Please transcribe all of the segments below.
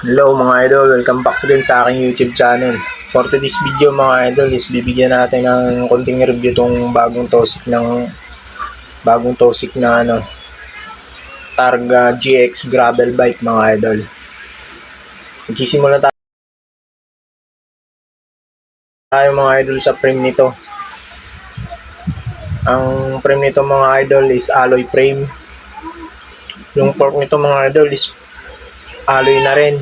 Hello mga idol, welcome back din sa aking YouTube channel. For today's video mga idol is bibigyan natin ng konting review tong bagong Tosik na Targa GX gravel bike mga idol. Magsisimula tayo mga idol sa frame nito. Ang frame nito mga idol is alloy frame. Yung fork nito mga idol is alloy na rin.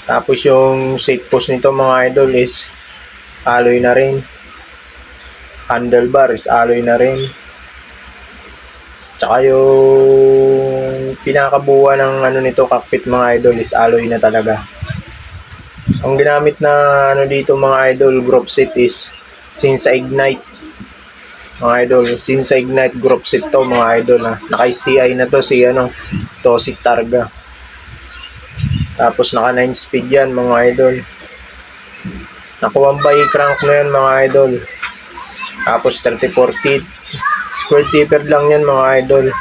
Tapos yung seat post nito mga idol is alloy na rin. Handlebar is alloy na rin. Tsaka yung pinakabuo ng nito cockpit mga idol is alloy na talaga. Ang ginamit na dito mga idol group set is Sinsa Ignite. Mga idol, Sinsa Ignite group set to mga idol ha. Naka-STI na to si Tosik Targa. Tapos naka 9 speed yan mga idol. Naka 1 by crank na yan mga idol. Tapos 34 teeth. Square taper lang yan mga idol.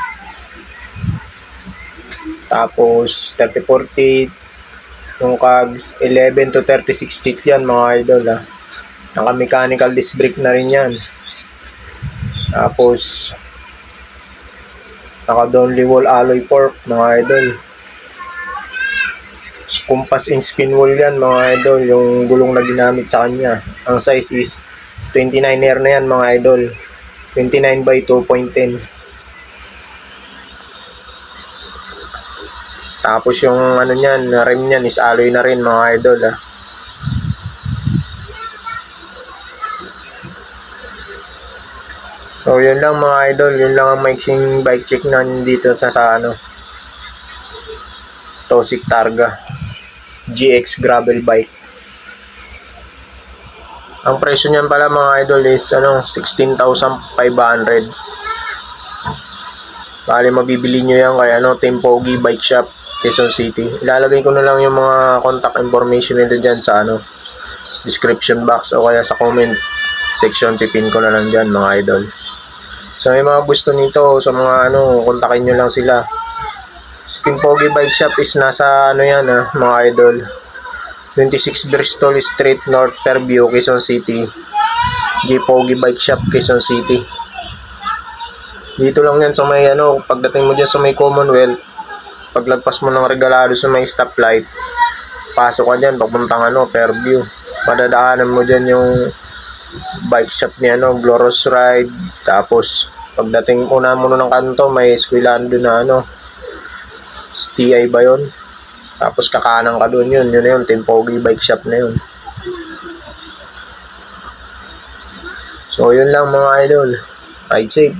Tapos 34 teeth. Yung cogs 11 to 36 teeth yan mga idol ha. Naka mechanical disc brake na rin yan. Tapos naka Donley wall alloy fork mga idol. Compass in skin wall yan mga idol, yung gulong na ginamit sa kanya. Ang size is 29er na yan mga idol, 29 by 2.10. Tapos yung niyan, rim niyan is alloy na rin mga idol ha. So yun lang mga idol, yun lang ang maiksing bike check na dito sa Tosik Targa GX gravel bike. Ang presyo niyan pala mga idol is 16,500. Bali mabibili nyo yan kay Tempogi Bike Shop, Quezon City. Ilalagay ko na lang yung mga contact information nila dyan sa description box o kaya sa comment section, pipin ko na lang dyan mga idol. So may mga gusto nito sa mga kontakin nyo lang sila. Si Tempogi Bike Shop is nasa mga idol, 26 Bristol Street North Fairview, Quezon City. Tempogi Bike Shop, Quezon City. Dito lang yan sa may pagdating mo dyan sa may Commonwealth, paglagpas mo ng Regalado sa may stoplight, pasok ka dyan papuntang Fairview. Madadaanan mo dyan yung bike shop ni Glorious Ride. Tapos pagdating una mo ng kanto, may eskwelahan doon na STI ba yun? Tapos kakanan ka doon, yun na yun, Tempogi Bike Shop na yun. So yun lang mga idol, ride safe.